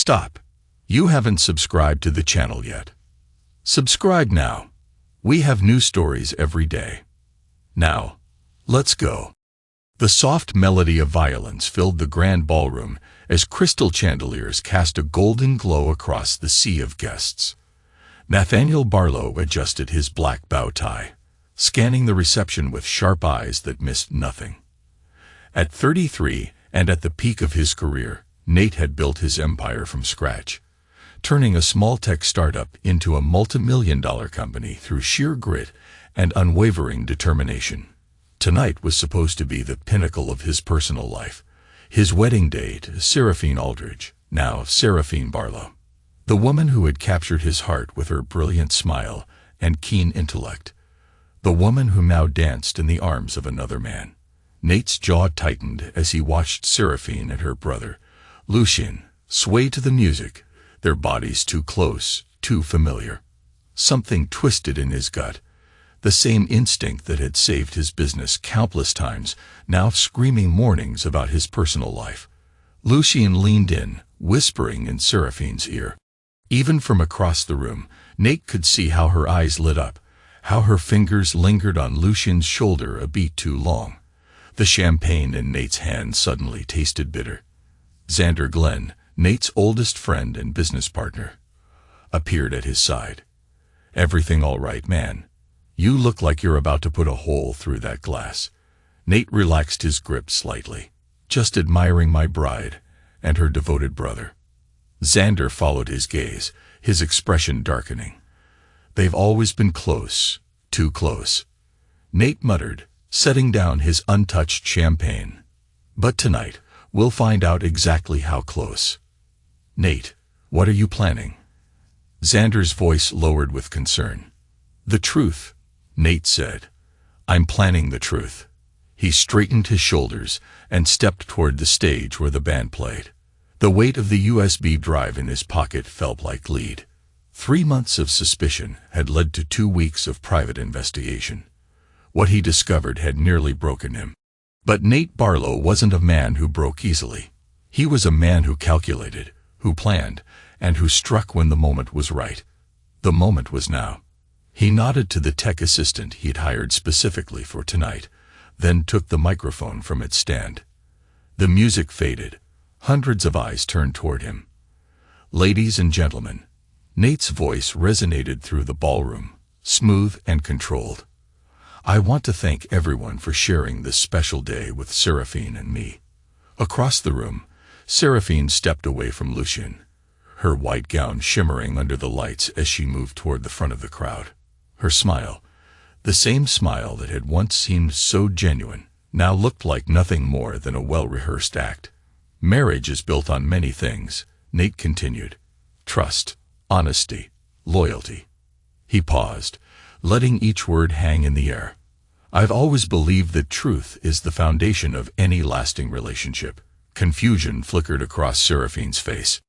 Stop. You haven't subscribed to the channel yet. Subscribe now. We have new stories every day. Now, let's go. The soft melody of violins filled the grand ballroom as crystal chandeliers cast a golden glow across the sea of guests. Nathaniel Barlow adjusted his black bow tie, scanning the reception with sharp eyes that missed nothing. At 33, and at the peak of his career, Nate had built his empire from scratch, turning a small tech startup into a multi-million-dollar company through sheer grit and unwavering determination. Tonight was supposed to be the pinnacle of his personal life, his wedding day to Saraphene Aldridge, now Saraphene Barlow, the woman who had captured his heart with her brilliant smile and keen intellect, the woman who now danced in the arms of another man. Nate's jaw tightened as he watched Saraphene and her brother, Lucien, sway to the music, their bodies too close, too familiar. Something twisted in his gut, the same instinct that had saved his business countless times, now screaming warnings about his personal life. Lucien leaned in, whispering in Saraphene's ear. Even from across the room, Nate could see how her eyes lit up, how her fingers lingered on Lucien's shoulder a beat too long. The champagne in Nate's hand suddenly tasted bitter. Xander Glenn, Nate's oldest friend and business partner, appeared at his side. "Everything all right, man? You look like you're about to put a hole through that glass." Nate relaxed his grip slightly. "Just admiring my bride and her devoted brother." Xander followed his gaze, his expression darkening. "They've always been close, too close," Nate muttered, setting down his untouched champagne. "But tonight, we'll find out exactly how close." "Nate, what are you planning?" Xander's voice lowered with concern. "The truth," Nate said. "I'm planning the truth." He straightened his shoulders and stepped toward the stage where the band played. The weight of the USB drive in his pocket felt like lead. 3 months of suspicion had led to 2 weeks of private investigation. What he discovered had nearly broken him. But Nate Barlow wasn't a man who broke easily. He was a man who calculated, who planned, and who struck when the moment was right. The moment was now. He nodded to the tech assistant he'd hired specifically for tonight, then took the microphone from its stand. The music faded. Hundreds of eyes turned toward him. "Ladies and gentlemen," Nate's voice resonated through the ballroom, smooth and controlled. "I want to thank everyone for sharing this special day with Saraphene and me." Across the room, Saraphene stepped away from Lucien, her white gown shimmering under the lights as she moved toward the front of the crowd. Her smile, the same smile that had once seemed so genuine, now looked like nothing more than a well-rehearsed act. "Marriage is built on many things," Nate continued. "Trust, honesty, loyalty." He paused, letting each word hang in the air. "I've always believed that truth is the foundation of any lasting relationship." Confusion flickered across Saraphene's face.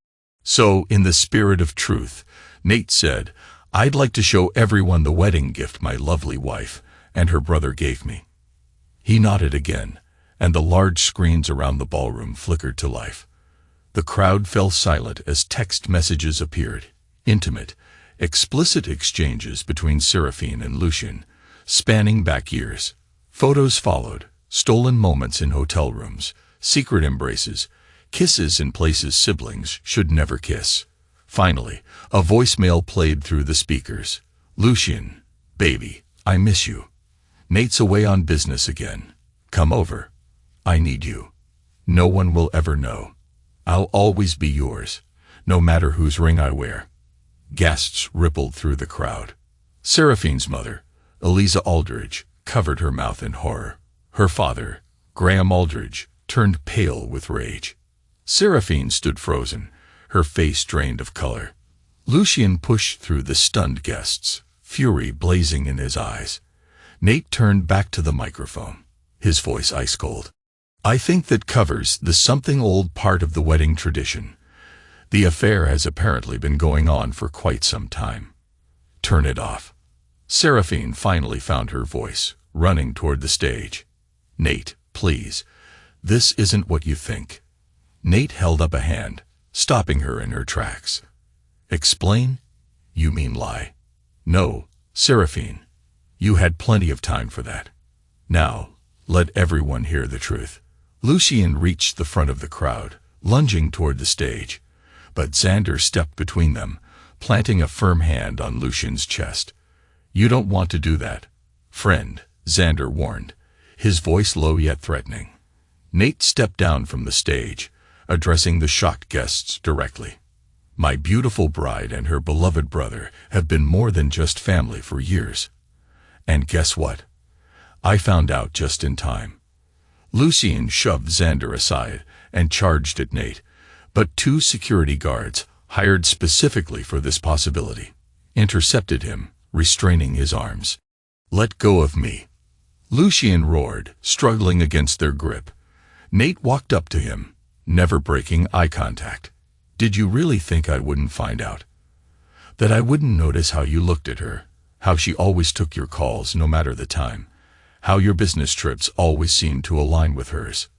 "So, in the spirit of truth," Nate said, "I'd like to show everyone the wedding gift my lovely wife and her brother gave me." He nodded again, and the large screens around the ballroom flickered to life. The crowd fell silent as text messages appeared, intimate, explicit exchanges between Saraphene and Lucien, spanning back years. Photos followed, stolen moments in hotel rooms, secret embraces, kisses in places siblings should never kiss. Finally, a voicemail played through the speakers. "Lucien, baby, I miss you. Nate's away on business again. Come over. I need you. No one will ever know. I'll always be yours, no matter whose ring I wear." Gasps rippled through the crowd. Saraphene's mother, Eliza Aldridge, covered her mouth in horror. Her father, Graham Aldridge, turned pale with rage. Saraphene stood frozen, her face drained of color. Lucien pushed through the stunned guests, fury blazing in his eyes. Nate turned back to the microphone, his voice ice-cold. "I think that covers the something old part of the wedding tradition. The affair has apparently been going on for quite some time. Turn it off." Saraphene finally found her voice, running toward the stage. "Nate, please. This isn't what you think." Nate held up a hand, stopping her in her tracks. Explain? You mean lie? No, Saraphene. You had plenty of time for that. Now, let everyone hear the truth. Lucien reached the front of the crowd, lunging toward the stage, but Xander stepped between them, planting a firm hand on Lucien's chest. You don't want to do that, friend, Xander warned, his voice low yet threatening. Nate stepped down from the stage, addressing the shocked guests directly. My beautiful bride and her beloved brother have been more than just family for years. And guess what? I found out just in time. Lucien shoved Xander aside and charged at Nate, but 2 security guards, hired specifically for this possibility, intercepted him, restraining his arms. Let go of me, Lucien roared, struggling against their grip. Nate walked up to him, never breaking eye contact. Did you really think I wouldn't find out? That I wouldn't notice how you looked at her, how she always took your calls no matter the time, how your business trips always seemed to align with hers?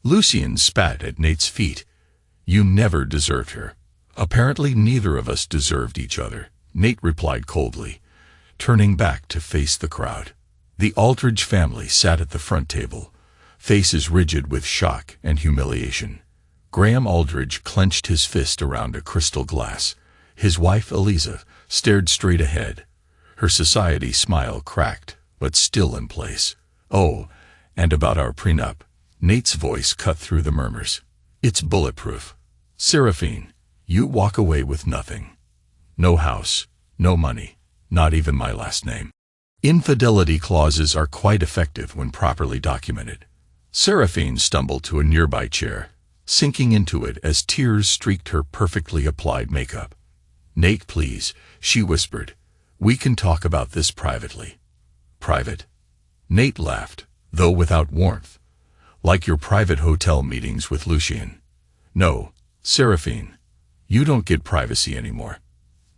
Lucien spat at Nate's feet. You never deserved her. Apparently neither of us deserved each other, Nate replied coldly, turning back to face the crowd. The Aldridge family sat at the front table, faces rigid with shock and humiliation. Graham Aldridge clenched his fist around a crystal glass. His wife, Eliza, stared straight ahead. Her society smile cracked, but still in place. Oh, and about our prenup, Nate's voice cut through the murmurs. It's bulletproof. Saraphene, you walk away with nothing. No house, no money, not even my last name. Infidelity clauses are quite effective when properly documented. Saraphene stumbled to a nearby chair, sinking into it as tears streaked her perfectly applied makeup. Nate, please, she whispered. We can talk about this privately. Private? Nate laughed, though without warmth. Like your private hotel meetings with Lucien. No, Saraphene, you don't get privacy anymore.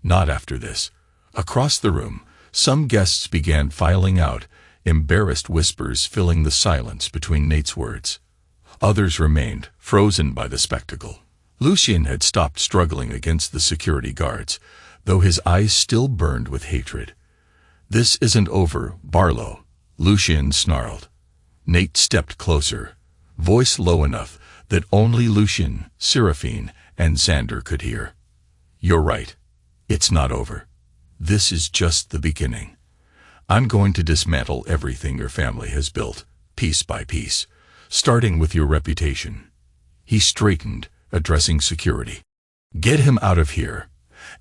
Not after this. Across the room, some guests began filing out, embarrassed whispers filling the silence between Nate's words. Others remained, frozen by the spectacle. Lucien had stopped struggling against the security guards, though his eyes still burned with hatred. This isn't over, Barlow, Lucien snarled. Nate stepped closer, voice low enough that only Lucien, Saraphene, and Xander could hear. You're right. It's not over. This is just the beginning. I'm going to dismantle everything your family has built, piece by piece, starting with your reputation. He straightened, addressing security. Get him out of here.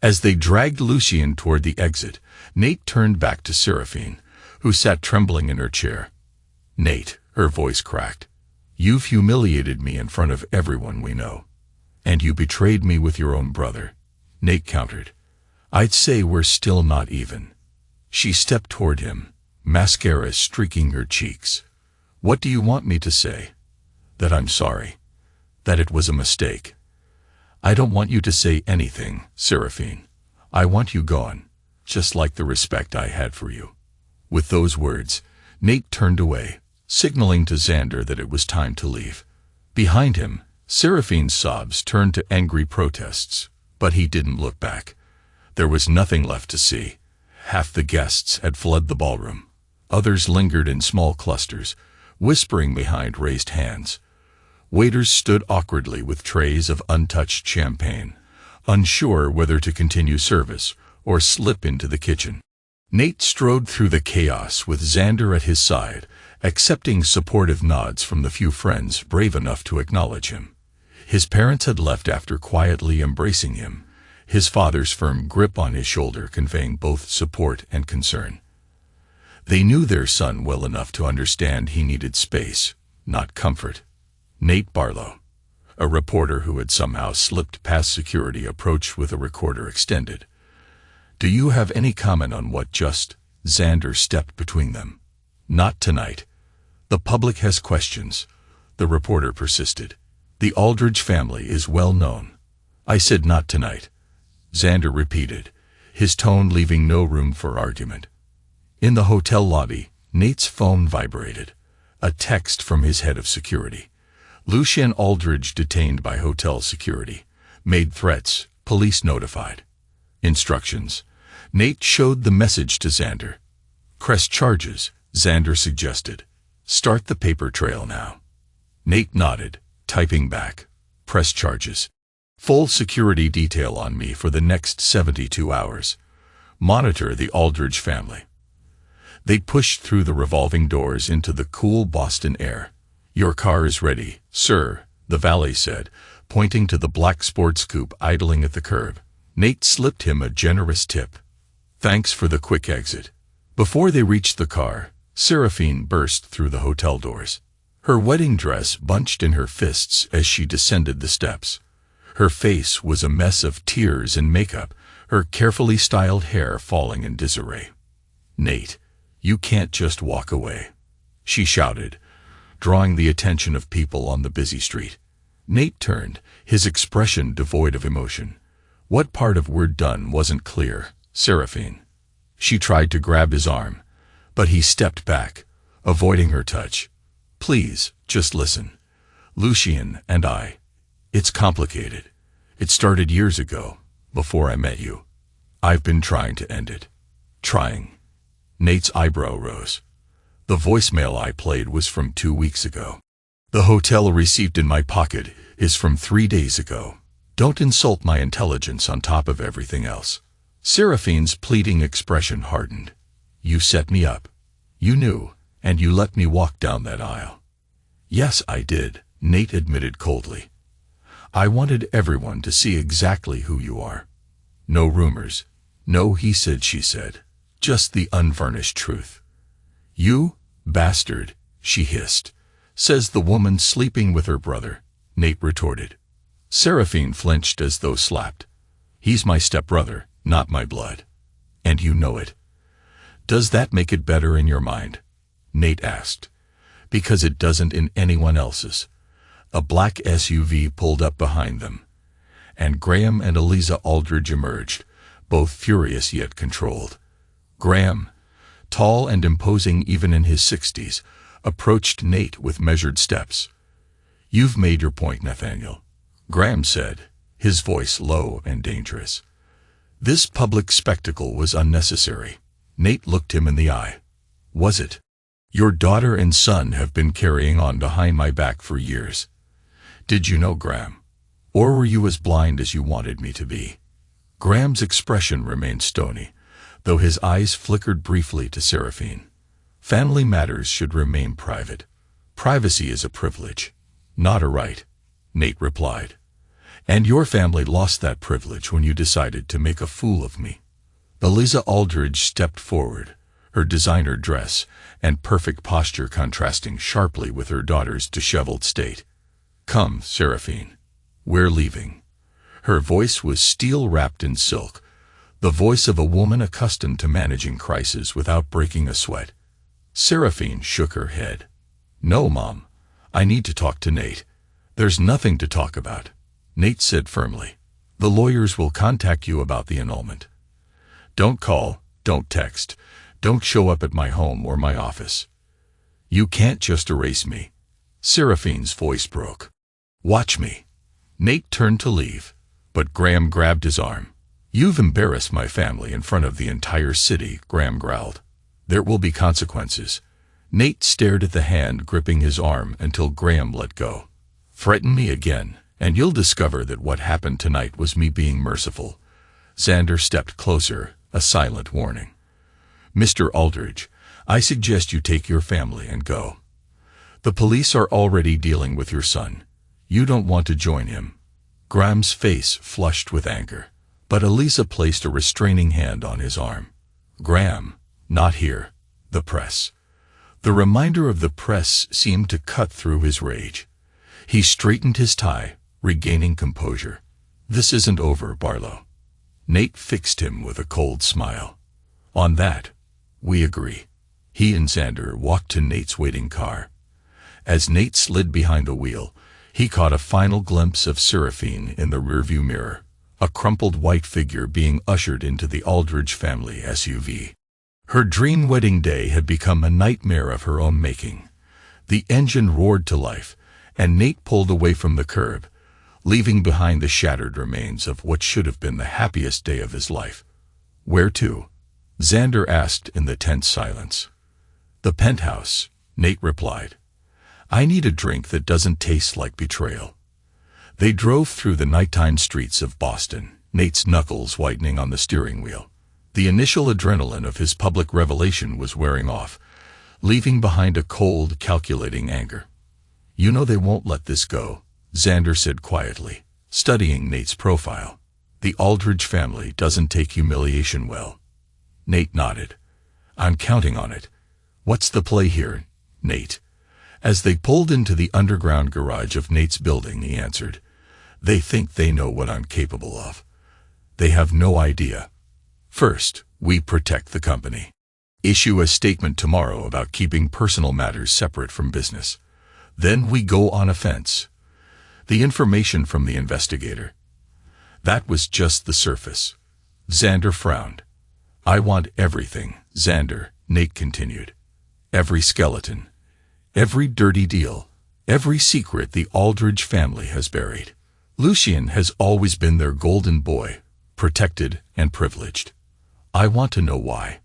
As they dragged Lucien toward the exit, Nate turned back to Saraphene, who sat trembling in her chair. Nate, her voice cracked. You've humiliated me in front of everyone we know. And you betrayed me with your own brother. Nate countered. I'd say we're still not even. She stepped toward him, mascara streaking her cheeks. What do you want me to say? That I'm sorry. That it was a mistake. I don't want you to say anything, Saraphene. I want you gone, just like the respect I had for you. With those words, Nate turned away, signaling to Xander that it was time to leave. Behind him, Saraphene's sobs turned to angry protests, but he didn't look back. There was nothing left to see. Half the guests had fled the ballroom. Others lingered in small clusters, whispering behind raised hands. Waiters stood awkwardly with trays of untouched champagne, unsure whether to continue service or slip into the kitchen. Nate strode through the chaos with Xander at his side, accepting supportive nods from the few friends brave enough to acknowledge him. His parents had left after quietly embracing him, his father's firm grip on his shoulder conveying both support and concern. They knew their son well enough to understand he needed space, not comfort. Nate Barlow, a reporter who had somehow slipped past security, approached with a recorder extended. Do you have any comment on what just? Xander stepped between them. Not tonight. The public has questions, the reporter persisted. The Aldridge family is well known. I said not tonight, Xander repeated, his tone leaving no room for argument. In the hotel lobby, Nate's phone vibrated. A text from his head of security. Lucien Aldridge detained by hotel security. Made threats, police notified. Instructions. Nate showed the message to Xander. Press charges, Xander suggested. Start the paper trail now. Nate nodded, typing back. Press charges. Full security detail on me for the next 72 hours. Monitor the Aldridge family. They pushed through the revolving doors into the cool Boston air. Your car is ready, sir, the valet said, pointing to the black sports coupe idling at the curb. Nate slipped him a generous tip. Thanks for the quick exit. Before they reached the car, Saraphene burst through the hotel doors. Her wedding dress bunched in her fists as she descended the steps. Her face was a mess of tears and makeup, her carefully styled hair falling in disarray. Nate, you can't just walk away, she shouted, drawing the attention of people on the busy street. Nate turned, his expression devoid of emotion. What part of "we're done" wasn't clear, Saraphene? She tried to grab his arm, but he stepped back, avoiding her touch. Please, just listen. Lucien and I. It's complicated. It started years ago, before I met you. I've been trying to end it. Trying. Nate's eyebrow rose. The voicemail I played was from 2 weeks ago. The hotel receipt in my pocket is from 3 days ago. Don't insult my intelligence on top of everything else. Saraphene's pleading expression hardened. You set me up. You knew, and you let me walk down that aisle. Yes, I did, Nate admitted coldly. I wanted everyone to see exactly who you are. No rumors, no he said, she said. Just the unvarnished truth. You, bastard, she hissed. Says the woman sleeping with her brother, Nate retorted. Saraphene flinched as though slapped. He's my stepbrother, not my blood. And you know it. Does that make it better in your mind? Nate asked. Because it doesn't in anyone else's. A black SUV pulled up behind them, and Graham and Eliza Aldridge emerged, both furious yet controlled. Graham, tall and imposing even in his 60s, approached Nate with measured steps. You've made your point, Nathaniel, Graham said, his voice low and dangerous. This public spectacle was unnecessary. Nate looked him in the eye. Was it? Your daughter and son have been carrying on behind my back for years. Did you know, Graham? Or were you as blind as you wanted me to be? Graham's expression remained stony, though his eyes flickered briefly to Saraphene. Family matters should remain private. Privacy is a privilege, not a right, Nate replied. And your family lost that privilege when you decided to make a fool of me. Eliza Aldridge stepped forward, her designer dress and perfect posture contrasting sharply with her daughter's disheveled state. Come, Saraphene. We're leaving. Her voice was steel-wrapped in silk, the voice of a woman accustomed to managing crises without breaking a sweat. Saraphene shook her head. No, Mom. I need to talk to Nate. There's nothing to talk about, Nate said firmly. The lawyers will contact you about the annulment. Don't call, don't text, don't show up at my home or my office. You can't just erase me. Saraphene's voice broke. Watch me. Nate turned to leave, but Graham grabbed his arm. You've embarrassed my family in front of the entire city, Graham growled. There will be consequences. Nate stared at the hand gripping his arm until Graham let go. Threaten me again, and you'll discover that what happened tonight was me being merciful. Xander stepped closer, a silent warning. Mr. Aldridge, I suggest you take your family and go. The police are already dealing with your son. You don't want to join him. Graham's face flushed with anger, but Eliza placed a restraining hand on his arm. Graham, not here. The press. The reminder of the press seemed to cut through his rage. He straightened his tie, regaining composure. This isn't over, Barlow. Nate fixed him with a cold smile. On that, we agree. He and Xander walked to Nate's waiting car. As Nate slid behind the wheel, he caught a final glimpse of Saraphene in the rearview mirror, a crumpled white figure being ushered into the Aldridge family SUV. Her dream wedding day had become a nightmare of her own making. The engine roared to life, and Nate pulled away from the curb, leaving behind the shattered remains of what should have been the happiest day of his life. "Where to?" Xander asked in the tense silence. "The penthouse," Nate replied. "I need a drink that doesn't taste like betrayal." They drove through the nighttime streets of Boston, Nate's knuckles whitening on the steering wheel. The initial adrenaline of his public revelation was wearing off, leaving behind a cold, calculating anger. "You know they won't let this go," Xander said quietly, studying Nate's profile. "The Aldridge family doesn't take humiliation well." Nate nodded. "I'm counting on it." "What's the play here, Nate?" As they pulled into the underground garage of Nate's building, he answered, "They think they know what I'm capable of. They have no idea. First, we protect the company. Issue a statement tomorrow about keeping personal matters separate from business. Then we go on offense." The information from the investigator. That was just the surface. Xander frowned. "I want everything, Xander," Nate continued. "Every skeleton. Every dirty deal. Every secret the Aldridge family has buried. Lucien has always been their golden boy, protected and privileged. I want to know why."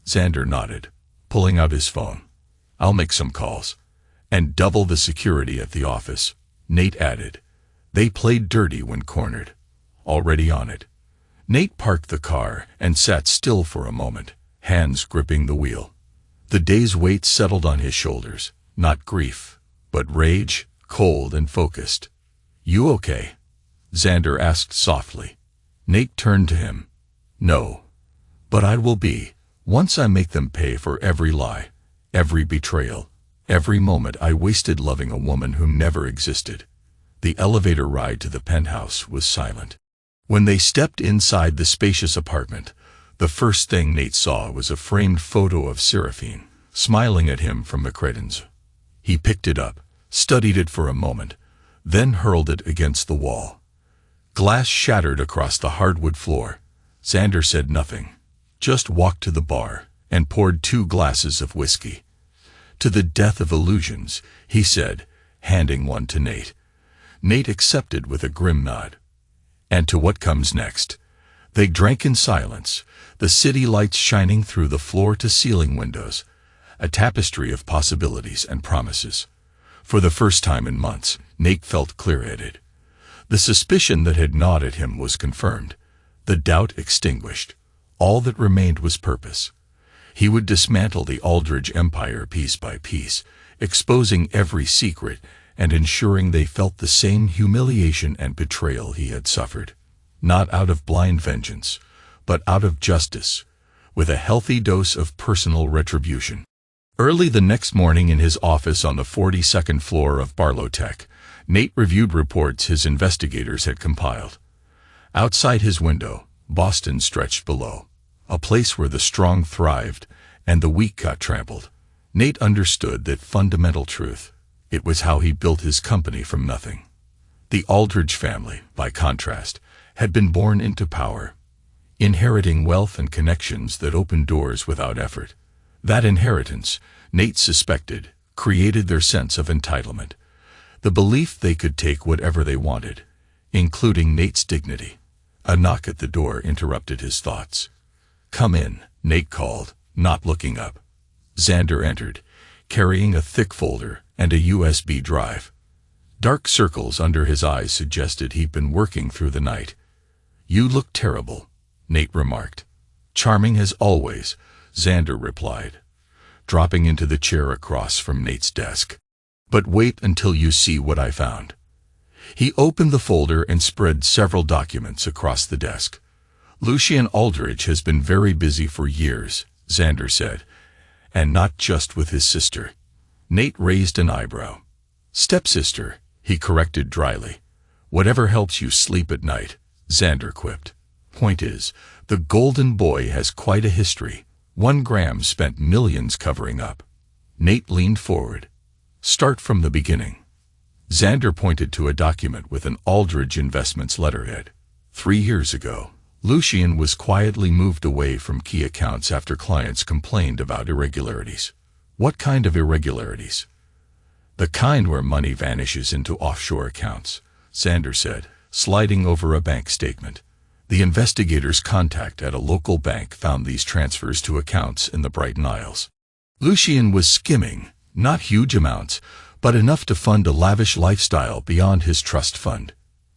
Xander nodded, pulling out his phone. "I'll make some calls. And double the security at the office," Nate added. "They played dirty when cornered. Already on it." Nate parked the car and sat still for a moment, hands gripping the wheel. The day's weight settled on his shoulders, not grief, but rage, cold and focused. "You okay?" Xander asked softly. Nate turned to him. "No. But I will be, once I make them pay for every lie, every betrayal, every moment I wasted loving a woman who never existed." The elevator ride to the penthouse was silent. When they stepped inside the spacious apartment, the first thing Nate saw was a framed photo of Saraphene, smiling at him from the credence. He picked it up, studied it for a moment, then hurled it against the wall. Glass shattered across the hardwood floor. Xander said nothing, just walked to the bar and poured 2 glasses of whiskey. "To the death of illusions," he said, handing one to Nate. Nate accepted with a grim nod. "And to what comes next." They drank in silence, the city lights shining through the floor-to-ceiling windows, a tapestry of possibilities and promises. For the first time in months, Nate felt clear-headed. The suspicion that had gnawed at him was confirmed, the doubt extinguished. All that remained was purpose. He would dismantle the Aldridge empire piece by piece, exposing every secret and ensuring they felt the same humiliation and betrayal he had suffered. Not out of blind vengeance, but out of justice, with a healthy dose of personal retribution. Early the next morning in his office on the 42nd floor of Barlow Tech, Nate reviewed reports his investigators had compiled. Outside his window, Boston stretched below, a place where the strong thrived and the weak got trampled. Nate understood that fundamental truth. It was how he built his company from nothing. The Aldridge family, by contrast, had been born into power, inheriting wealth and connections that opened doors without effort. That inheritance, Nate suspected, created their sense of entitlement, the belief they could take whatever they wanted, including Nate's dignity. A knock at the door interrupted his thoughts. "Come in," Nate called, not looking up. Xander entered, carrying a thick folder and a USB drive. Dark circles under his eyes suggested he'd been working through the night. "You look terrible," Nate remarked. "Charming as always," Xander replied, dropping into the chair across from Nate's desk. "But wait until you see what I found." He opened the folder and spread several documents across the desk. "Lucien Aldridge has been very busy for years," Xander said, "and not just with his sister." Nate raised an eyebrow. "Stepsister," he corrected dryly. "Whatever helps you sleep at night," Xander quipped. "Point is, the golden boy has quite a history. 1 gram spent millions covering up." Nate leaned forward. "Start from the beginning." Xander pointed to a document with an Aldridge Investments letterhead. 3 years ago, Lucien was quietly moved away from key accounts after clients complained about irregularities. "What kind of irregularities?" "The kind where money vanishes into offshore accounts," Xander said, sliding over a bank statement. The investigators' contact at a local bank found these transfers to accounts in the Brighton Isles. Lucien was skimming, not huge amounts, but enough to fund a lavish lifestyle beyond his trust fund.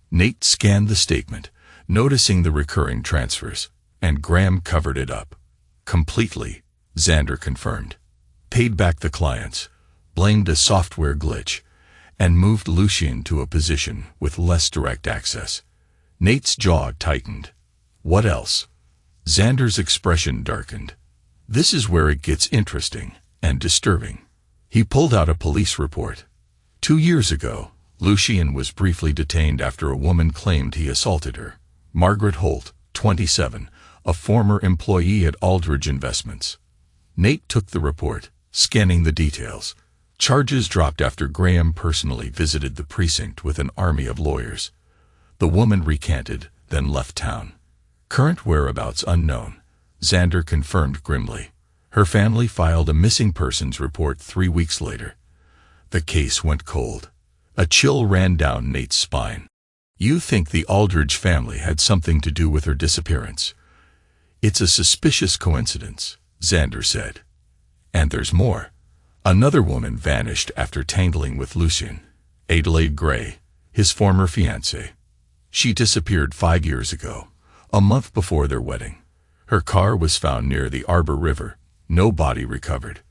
Nate scanned the statement, noticing the recurring transfers, and Graham covered it up. Completely, Xander confirmed. Paid back the clients, blamed a software glitch, and moved Lucien to a position with less direct access. Nate's jaw tightened. What else? Xander's expression darkened. This is where it gets interesting and disturbing. He pulled out a police report. 2 years ago, Lucien was briefly detained after a woman claimed he assaulted her. Margaret Holt, 27, a former employee at Aldridge Investments. Nate took the report, scanning the details. Charges dropped after Graham personally visited the precinct with an army of lawyers. The woman recanted, then left town. Current whereabouts unknown, Xander confirmed grimly. Her family filed a missing persons report 3 weeks later. The case went cold. A chill ran down Nate's spine. You think the Aldridge family had something to do with her disappearance? It's a suspicious coincidence, Xander said. And there's more. Another woman vanished after tangling with Lucien, Adelaide Gray, his former fiancée. She disappeared 5 years ago, a month before their wedding. Her car was found near the Arbor River, no body recovered.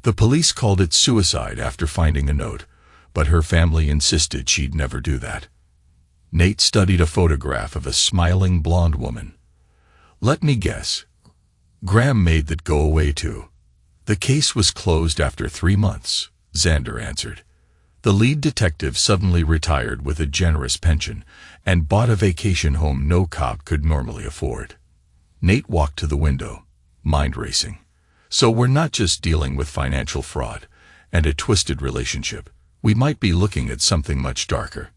The police called it suicide after finding a note, but her family insisted she'd never do that. Nate studied a photograph of a smiling blonde woman. Let me guess. Graham made that go away too. The case was closed after 3 months, Xander answered. The lead detective suddenly retired with a generous pension and bought a vacation home no cop could normally afford. Nate walked to the window, mind racing. So we're not just dealing with financial fraud and a twisted relationship. We might be looking at something much darker.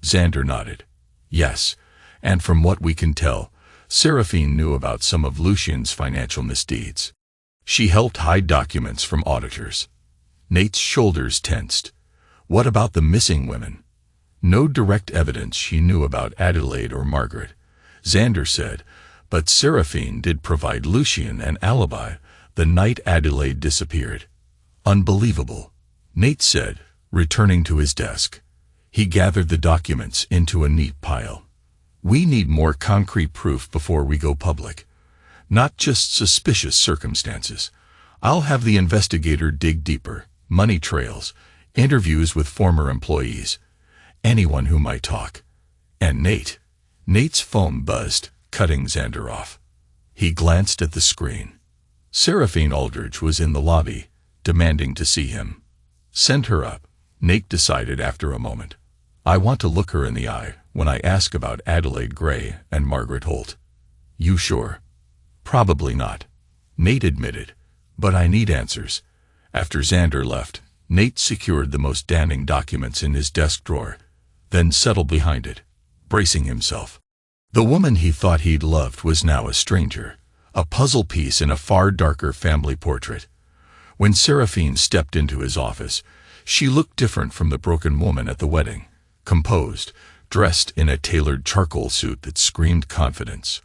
Xander nodded. Yes, and from what we can tell, Saraphene knew about some of Lucien's financial misdeeds. She helped hide documents from auditors. Nate's shoulders tensed. What about the missing women? No direct evidence she knew about Adelaide or Margaret, Xander said, but Saraphene did provide Lucien an alibi the night Adelaide disappeared. Unbelievable, Nate said, returning to his desk. He gathered the documents into a neat pile. We need more concrete proof before we go public. Not just suspicious circumstances. I'll have the investigator dig deeper, money trails, interviews with former employees, anyone who might talk. And Nate's phone buzzed, cutting Xander off. He glanced at the screen. Saraphene Aldridge was in the lobby, demanding to see him. Send her up, Nate decided after a moment. I want to look her in the eye when I ask about Adelaide Gray and Margaret Holt. You sure? Probably not, Nate admitted, but I need answers. After Xander left, Nate secured the most damning documents in his desk drawer, then settled behind it, bracing himself. The woman he thought he'd loved was now a stranger, a puzzle piece in a far darker family portrait. When Saraphene stepped into his office, she looked different from the broken woman at the wedding, composed, dressed in a tailored charcoal suit that screamed confidence.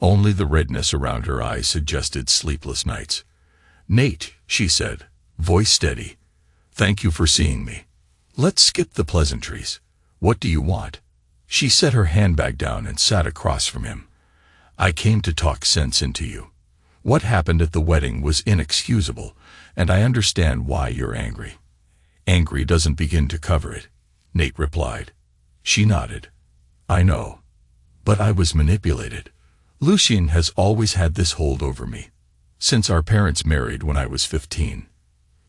Only the redness around her eyes suggested sleepless nights. Nate, she said, voice steady. Thank you for seeing me. Let's skip the pleasantries. What do you want? She set her handbag down and sat across from him. I came to talk sense into you. What happened at the wedding was inexcusable, and I understand why you're angry. Angry doesn't begin to cover it, Nate replied. She nodded. I know. But I was manipulated. Lucien has always had this hold over me. Since our parents married when I was 15.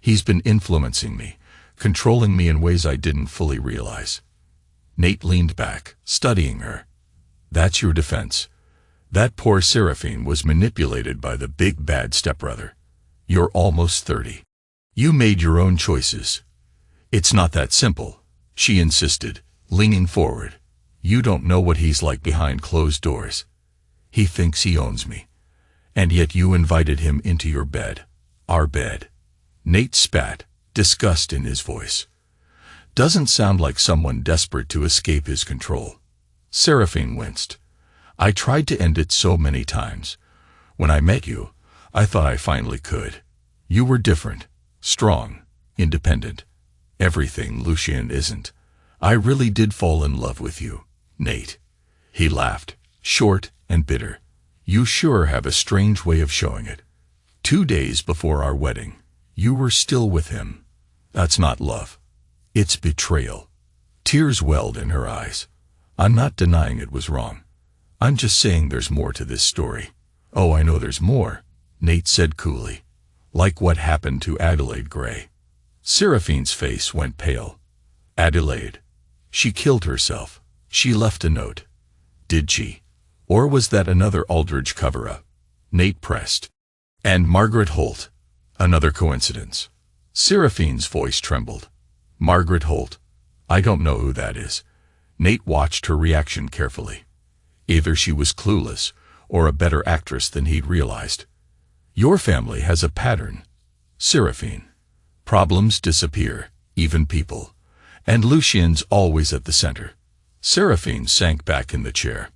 He's been influencing me, controlling me in ways I didn't fully realize. Nate leaned back, studying her. That's your defense. That poor Saraphene was manipulated by the big bad stepbrother. You're almost 30. You made your own choices. It's not that simple, she insisted, leaning forward. You don't know what he's like behind closed doors. He thinks he owns me. And yet you invited him into your bed. Our bed. Nate spat, disgust in his voice. Doesn't sound like someone desperate to escape his control. Saraphene winced. I tried to end it so many times. When I met you, I thought I finally could. You were different, strong, independent. Everything Lucien isn't. I really did fall in love with you, Nate. He laughed, short and bitter. You sure have a strange way of showing it. 2 days before our wedding, you were still with him. That's not love. It's betrayal. Tears welled in her eyes. I'm not denying it was wrong. I'm just saying there's more to this story. Oh, I know there's more, Nate said coolly. Like what happened to Adelaide Gray. Seraphine's face went pale. Adelaide. She killed herself. She left a note. Did she? Or was that another Aldridge cover-up? Nate pressed. And Margaret Holt. Another coincidence. Seraphine's voice trembled. Margaret Holt. I don't know who that is. Nate watched her reaction carefully. Either she was clueless, or a better actress than he'd realized. Your family has a pattern, Saraphene. Problems disappear, even people. And Lucien's always at the center. Saraphene sank back in the chair.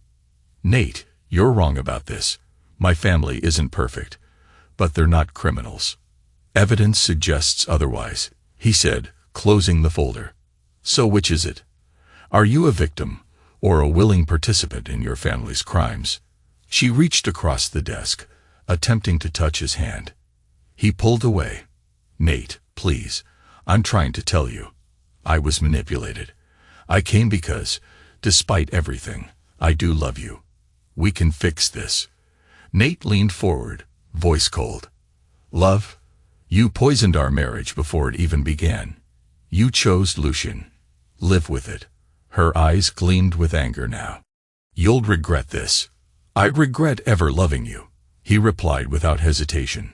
Nate, you're wrong about this. My family isn't perfect. But they're not criminals. Evidence suggests otherwise, he said, closing the folder. So which is it? Are you a victim, or a willing participant in your family's crimes? She reached across the desk, attempting to touch his hand. He pulled away. Nate, please, I'm trying to tell you. I was manipulated. I came because, despite everything, I do love you. We can fix this. Nate leaned forward, voice cold. Love? You poisoned our marriage before it even began. You chose Lucien. Live with it. Her eyes gleamed with anger now. You'll regret this. I regret ever loving you, he replied without hesitation.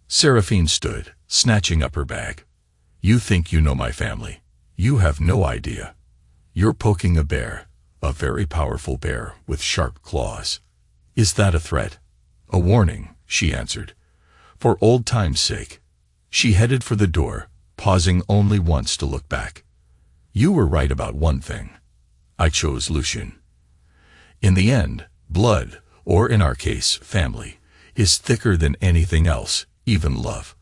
Saraphene stood, snatching up her bag. You think you know my family. You have no idea. You're poking a bear, a very powerful bear with sharp claws. Is that a threat? A warning, she answered. For old time's sake. She headed for the door, pausing only once to look back. You were right about one thing. I chose Lucien. In the end, blood, or in our case, family, is thicker than anything else, even love.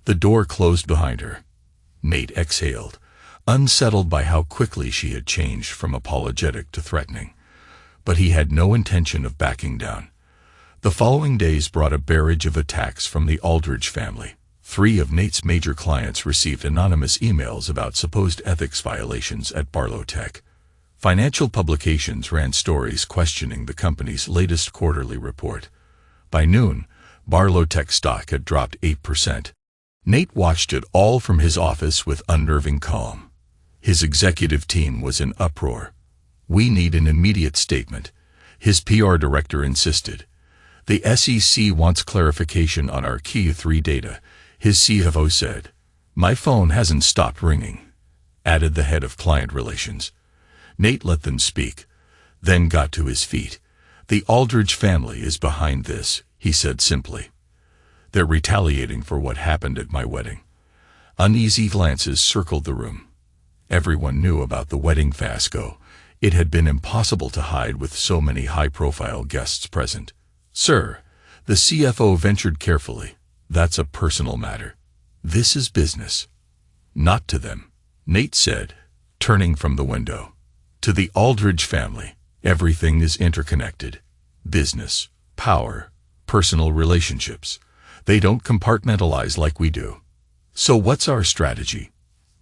The door closed behind her. Nate exhaled, unsettled by how quickly she had changed from apologetic to threatening. But he had no intention of backing down. The following days brought a barrage of attacks from the Aldridge family. 3 of Nate's major clients received anonymous emails about supposed ethics violations at Barlow Tech. Financial publications ran stories questioning the company's latest quarterly report. By noon, Barlow Tech stock had dropped 8%. Nate watched it all from his office with unnerving calm. His executive team was in uproar. We need an immediate statement, his PR director insisted. The SEC wants clarification on our Q3 data, his CFO said. My phone hasn't stopped ringing, added the head of client relations. Nate let them speak, then got to his feet. The Aldridge family is behind this, he said simply. They're retaliating for what happened at my wedding. Uneasy glances circled the room. Everyone knew about the wedding fiasco. It had been impossible to hide with so many high-profile guests present. Sir, the CFO ventured carefully. That's a personal matter. This is business. Not to them, Nate said, turning from the window. To the Aldridge family, everything is interconnected. Business, power, personal relationships. They don't compartmentalize like we do. So what's our strategy?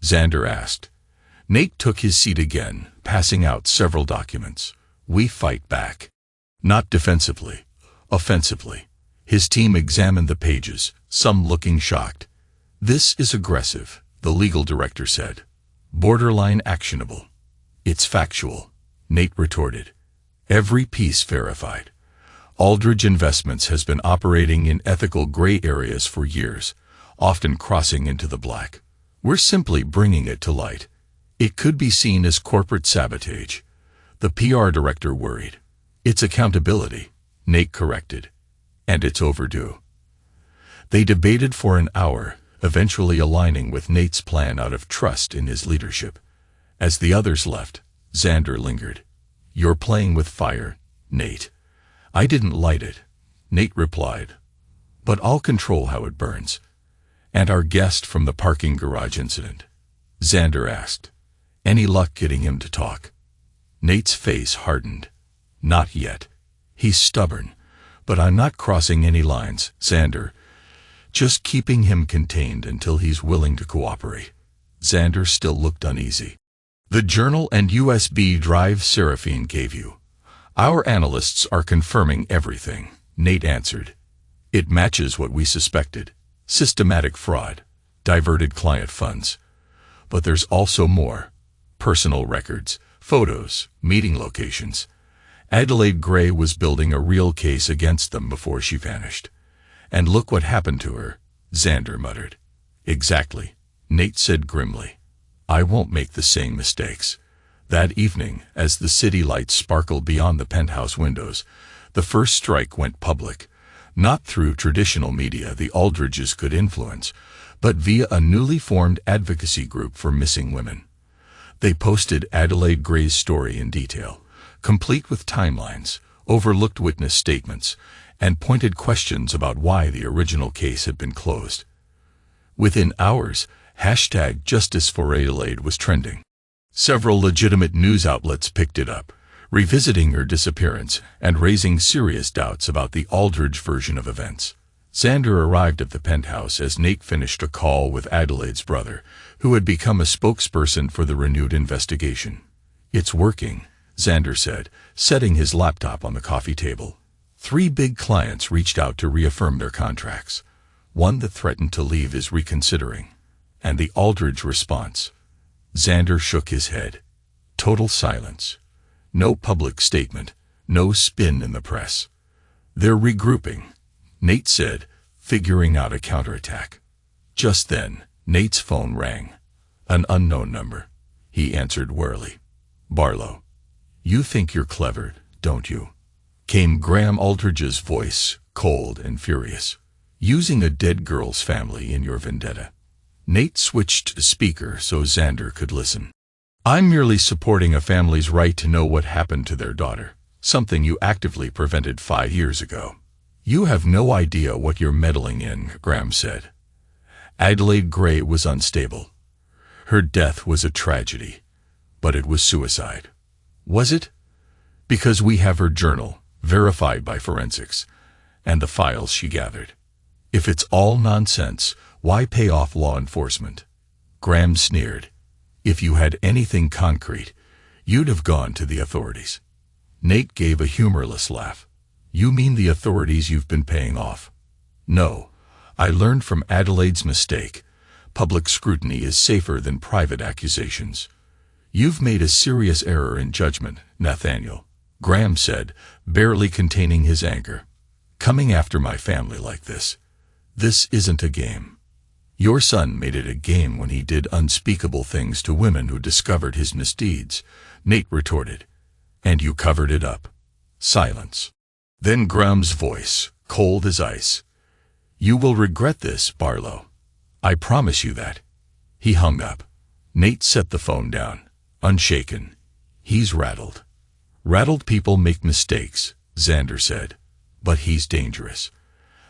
Xander asked. Nate took his seat again, passing out several documents. We fight back. Not defensively, offensively. His team examined the pages, some looking shocked. This is aggressive, the legal director said. Borderline actionable. It's factual, Nate retorted. Every piece verified. Aldridge Investments has been operating in ethical gray areas for years, often crossing into the black. We're simply bringing it to light. It could be seen as corporate sabotage. The PR director worried. It's accountability, Nate corrected. And it's overdue. They debated for an hour, eventually aligning with Nate's plan out of trust in his leadership. As the others left, Xander lingered. "You're playing with fire, Nate." "I didn't light it," Nate replied. "But I'll control how it burns." "And our guest from the parking garage incident?" Xander asked. "Any luck getting him to talk?" Nate's face hardened. "Not yet. He's stubborn, but I'm not crossing any lines, Xander. Just keeping him contained until he's willing to cooperate." Xander still looked uneasy. "The journal and USB drive Saraphene gave you. Our analysts are confirming everything," Nate answered. "It matches what we suspected. Systematic fraud, diverted client funds. But there's also more. Personal records, photos, meeting locations. Adelaide Gray was building a real case against them before she vanished. And look what happened to her," Xander muttered. "Exactly," Nate said grimly. "I won't make the same mistakes." That evening, as the city lights sparkled beyond the penthouse windows, the first strike went public, not through traditional media the Aldridges could influence, but via a newly formed advocacy group for missing women. They posted Adelaide Gray's story in detail, complete with timelines, overlooked witness statements, and pointed questions about why the original case had been closed. Within hours, #JusticeForAdelaide was trending. Several legitimate news outlets picked it up, revisiting her disappearance and raising serious doubts about the Aldridge version of events. Xander arrived at the penthouse as Nate finished a call with Adelaide's brother, who had become a spokesperson for the renewed investigation. "It's working," Xander said, setting his laptop on the coffee table. 3 big clients reached out to reaffirm their contracts. One that threatened to leave is reconsidering. And the Aldridge response? Xander shook his head. Total silence. No public statement. No spin in the press. "They're regrouping," Nate said, figuring out a counterattack. Just then, Nate's phone rang. An unknown number. He answered warily. "Barlow. You think you're clever, don't you?" Came Graham Aldridge's voice, cold and furious. "Using a dead girl's family in your vendetta." Nate switched to speaker so Xander could listen. "I'm merely supporting a family's right to know what happened to their daughter, something you actively prevented 5 years ago." "You have no idea what you're meddling in," Graham said. Adelaide Gray was unstable. Her death was a tragedy, but it was suicide. Was it? Because we have her journal, verified by forensics, and the files she gathered. If it's all nonsense, why pay off law enforcement? Graham sneered. "If you had anything concrete, you'd have gone to the authorities." Nate gave a humorless laugh. "You mean the authorities you've been paying off?" "No. I learned from Adelaide's mistake. Public scrutiny is safer than private accusations." "You've made a serious error in judgment, Nathaniel," Graham said, barely containing his anger. "Coming after my family like this. This isn't a game." "Your son made it a game when he did unspeakable things to women who discovered his misdeeds," Nate retorted. "And you covered it up." Silence. Then Graham's voice, cold as ice. "You will regret this, Barlow. I promise you that." He hung up. Nate set the phone down, unshaken. "He's rattled." "Rattled people make mistakes," Xander said. "But he's dangerous."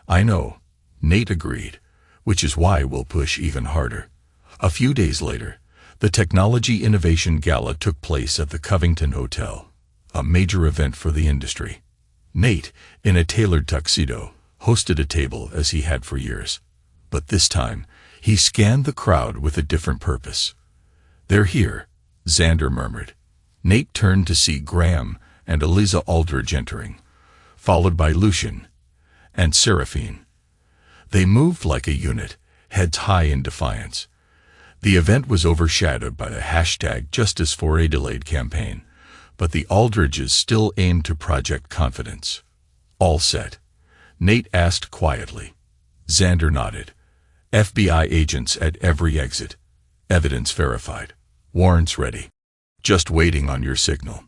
"I know," Nate agreed, "which is why we'll push even harder." A few days later, the Technology Innovation Gala took place at the Covington Hotel, a major event for the industry. Nate, in a tailored tuxedo, hosted a table as he had for years. But this time, he scanned the crowd with a different purpose. "They're here," Xander murmured. Nate turned to see Graham and Eliza Aldridge entering, followed by Lucian and Saraphene. They moved like a unit, heads high in defiance. The event was overshadowed by the #JusticeForAdelaide campaign, but the Aldridges still aimed to project confidence. "All set?" Nate asked quietly. Xander nodded. "FBI agents at every exit. Evidence verified. Warrants ready. Just waiting on your signal."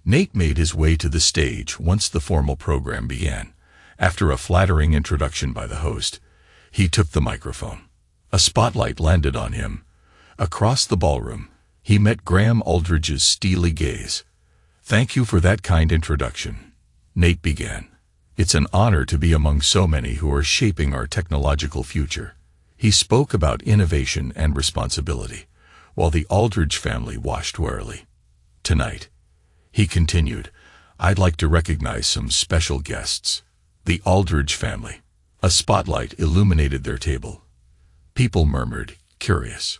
Nate made his way to the stage once the formal program began. After a flattering introduction by the host, he took the microphone. A spotlight landed on him. Across the ballroom, He met Graham Aldridge's steely gaze. "Thank you for that kind introduction," Nate began. "It's an honor to be among so many who are shaping our technological future." He spoke about innovation and responsibility, while the Aldridge family watched warily. "Tonight," he continued, "I'd like to recognize some special guests. The Aldridge family." A spotlight illuminated their table. People murmured, curious.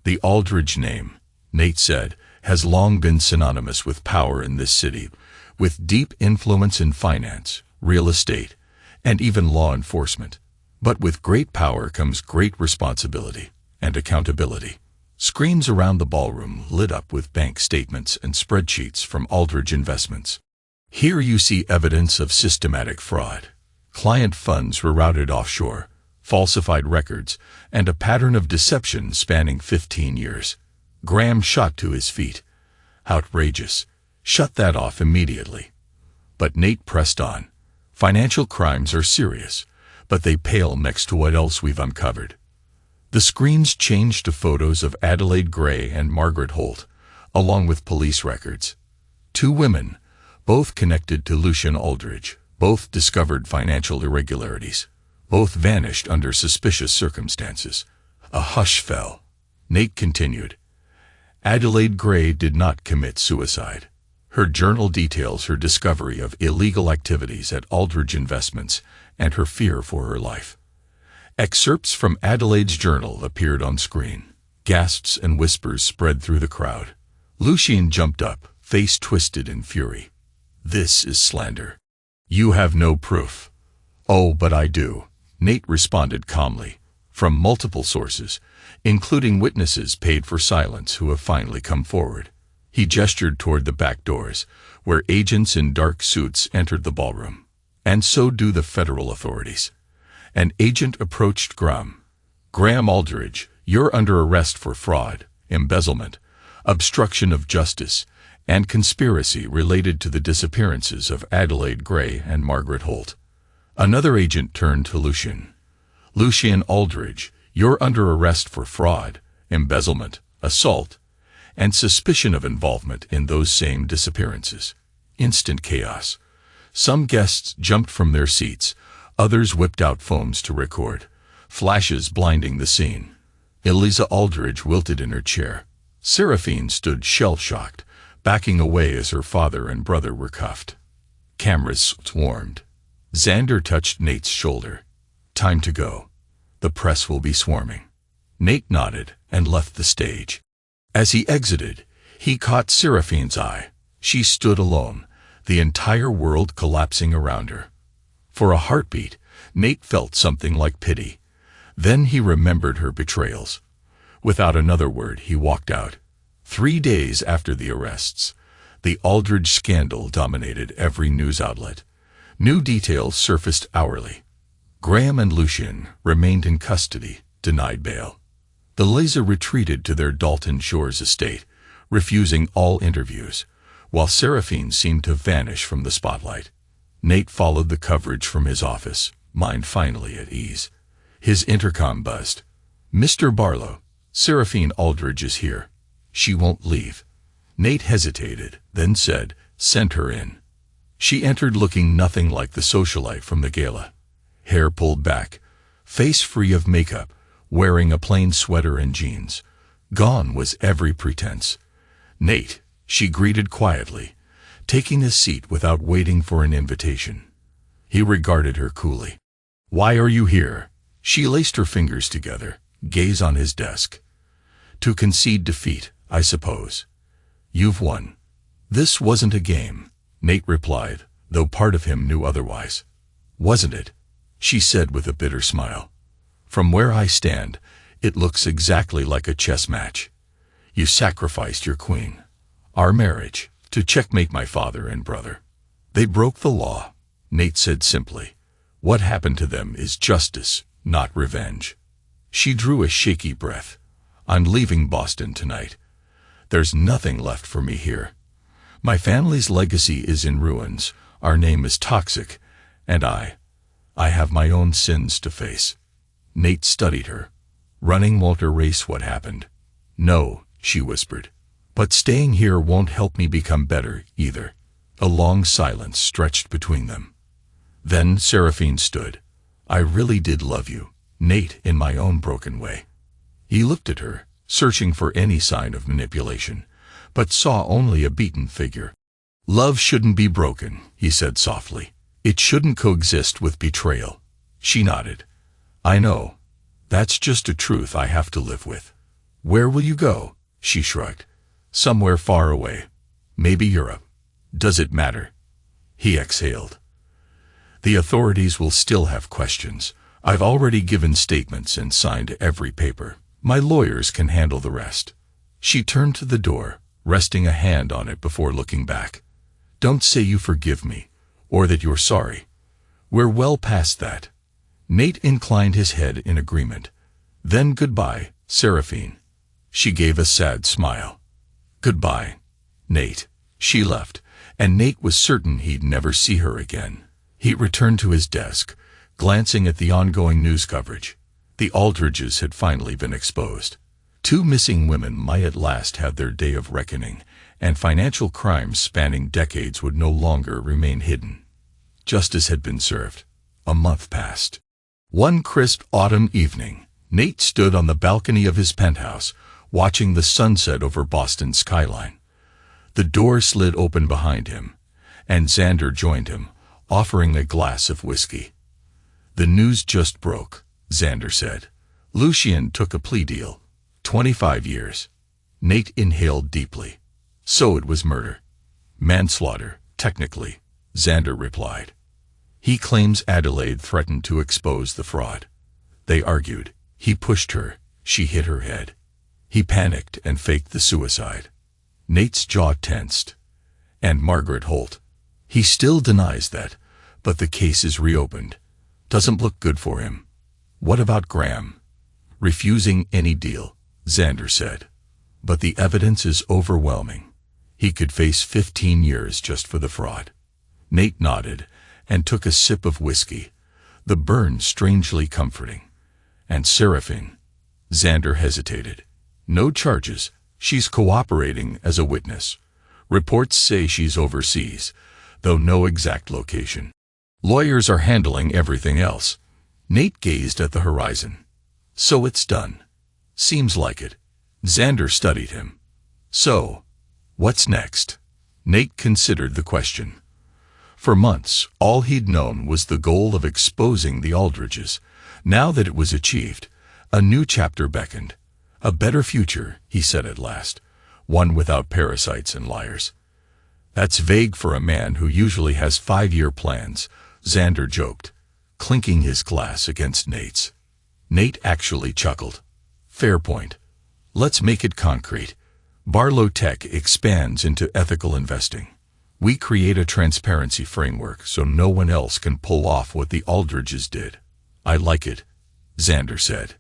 "The Aldridge name," Nate said, "has long been synonymous with power in this city, with deep influence in finance, real estate, and even law enforcement. But with great power comes great responsibility and accountability." Screens around the ballroom lit up with bank statements and spreadsheets from Aldridge Investments. "Here you see evidence of systematic fraud. Client funds were routed offshore, falsified records, and a pattern of deception spanning 15 years. Graham shot to his feet. "Outrageous. Shut that off immediately." But Nate pressed on. "Financial crimes are serious, but they pale next to what else we've uncovered." The screens changed to photos of Adelaide Gray and Margaret Holt, along with police records. Two women, both connected to Lucian Aldridge, both discovered financial irregularities. Both vanished under suspicious circumstances. A hush fell. Nate continued. "Adelaide Gray did not commit suicide. Her journal details her discovery of illegal activities at Aldridge Investments and her fear for her life." Excerpts from Adelaide's journal appeared on screen. Gasps and whispers spread through the crowd. Lucian jumped up, face twisted in fury. "This is slander. You have no proof." "Oh, but I do," Nate responded calmly. "From multiple sources, including witnesses paid for silence who have finally come forward." He gestured toward the back doors, where agents in dark suits entered the ballroom. "And so do the federal authorities." An agent approached Graham Aldridge, "You're under arrest for fraud, embezzlement, obstruction of justice, and conspiracy related to the disappearances of Adelaide Gray and Margaret Holt." Another agent turned to Lucian Aldridge, "You're under arrest for fraud, embezzlement, assault, and suspicion of involvement in those same disappearances." Instant chaos. Some guests jumped from their seats. Others whipped out phones to record, flashes blinding the scene. Eliza Aldridge wilted in her chair. Saraphene stood shell-shocked, backing away as her father and brother were cuffed. Cameras swarmed. Xander touched Nate's shoulder. "Time to go. The press will be swarming." Nate nodded and left the stage. As he exited, he caught Saraphene's eye. She stood alone, the entire world collapsing around her. For a heartbeat, Nate felt something like pity. Then he remembered her betrayals. Without another word, he walked out. 3 days after the arrests, the Aldridge scandal dominated every news outlet. New details surfaced hourly. Graham and Lucian remained in custody, denied bail. The Liza retreated to their Dalton Shores estate, refusing all interviews, while Saraphene seemed to vanish from the spotlight. Nate followed the coverage from his office, mind finally at ease. His intercom buzzed. "Mr. Barlow, Saraphene Aldridge is here. She won't leave." Nate hesitated, then said, "Send her in." She entered looking nothing like the socialite from the gala. Hair pulled back, face free of makeup, wearing a plain sweater and jeans. Gone was every pretense. "Nate," she greeted quietly, taking a seat without waiting for an invitation. He regarded her coolly. "Why are you here?" She laced her fingers together, gaze on his desk. "To concede defeat, I suppose. You've won." "This wasn't a game," Nate replied, though part of him knew otherwise. "Wasn't it?" she said with a bitter smile. "From where I stand, it looks exactly like a chess match. You sacrificed your queen, our marriage, to checkmate my father and brother. They broke the law," Nate said simply. "What happened to them is justice, not revenge." She drew a shaky breath. "I'm leaving Boston tonight. There's nothing left for me here. My family's legacy is in ruins, our name is toxic, and I have my own sins to face." Nate studied her. "Running won't erase what happened." "No," she whispered. "But staying here won't help me become better, either." A long silence stretched between them. Then Saraphene stood. "I really did love you, Nate, in my own broken way." He looked at her, searching for any sign of manipulation, but saw only a beaten figure. "Love shouldn't be broken," he said softly. "It shouldn't coexist with betrayal." She nodded. "I know. That's just a truth I have to live with." "Where will you go?" she shrugged. "Somewhere far away. Maybe Europe." "Does it matter?" He exhaled. "The authorities will still have questions. I've already given statements and signed every paper. My lawyers can handle the rest." She turned to the door, resting a hand on it before looking back. "Don't say you forgive me, or that you're sorry. We're well past that." Nate inclined his head in agreement. "Then goodbye, Saraphene." She gave a sad smile. "Goodbye, Nate." She left, and Nate was certain he'd never see her again. He returned to his desk, glancing at the ongoing news coverage. The Aldridges had finally been exposed. 2 missing women might at last have their day of reckoning, and financial crimes spanning decades would no longer remain hidden. Justice had been served. A month passed. One crisp autumn evening, Nate stood on the balcony of his penthouse, watching the sunset over Boston's skyline. The door slid open behind him, and Xander joined him, offering a glass of whiskey. "The news just broke," Xander said. "Lucien took a plea deal. 25 years. Nate inhaled deeply. "So it was murder." "Manslaughter, technically," Xander replied. "He claims Adelaide threatened to expose the fraud." They argued. He pushed her. She hit her head. He panicked and faked the suicide. Nate's jaw tensed. "And Margaret Holt?" "He still denies that, but the case is reopened. Doesn't look good for him." "What about Graham?" "Refusing any deal," Xander said. "But the evidence is overwhelming. He could face 15 years just for the fraud." Nate nodded and took a sip of whiskey, the burn strangely comforting. "And Saraphene?" Xander hesitated. "No charges. She's cooperating as a witness. Reports say she's overseas, though no exact location. Lawyers are handling everything else." Nate gazed at the horizon. "So it's done." "Seems like it." Xander studied him. "So, what's next?" Nate considered the question. For months, all he'd known was the goal of exposing the Aldridges. Now that it was achieved, a new chapter beckoned. "A better future," he said at last. "One without parasites and liars." "That's vague for a man who usually has 5-year plans," Xander joked, clinking his glass against Nate's. Nate actually chuckled. "Fair point. Let's make it concrete. Barlow Tech expands into ethical investing. We create a transparency framework so no one else can pull off what the Aldridges did." "I like it," Xander said.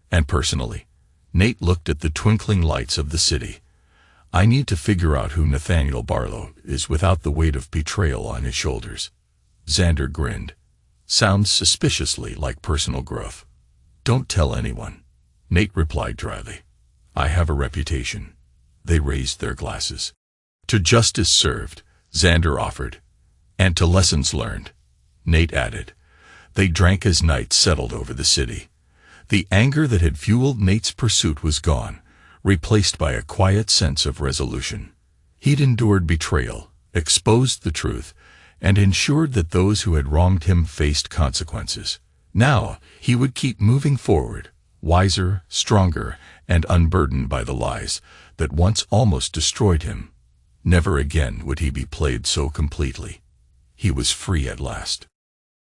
"And personally," Nate looked at the twinkling lights of the city, "I need to figure out who Nathaniel Barlow is without the weight of betrayal on his shoulders." Xander grinned. "Sounds suspiciously like personal growth." "Don't tell anyone," Nate replied dryly. "I have a reputation." They raised their glasses. "To justice served," Xander offered. "And to lessons learned," Nate added. They drank as night settled over the city. The anger that had fueled Nate's pursuit was gone, replaced by a quiet sense of resolution. He'd endured betrayal, exposed the truth, and ensured that those who had wronged him faced consequences. Now, he would keep moving forward, wiser, stronger, and unburdened by the lies that once almost destroyed him. Never again would he be played so completely. He was free at last.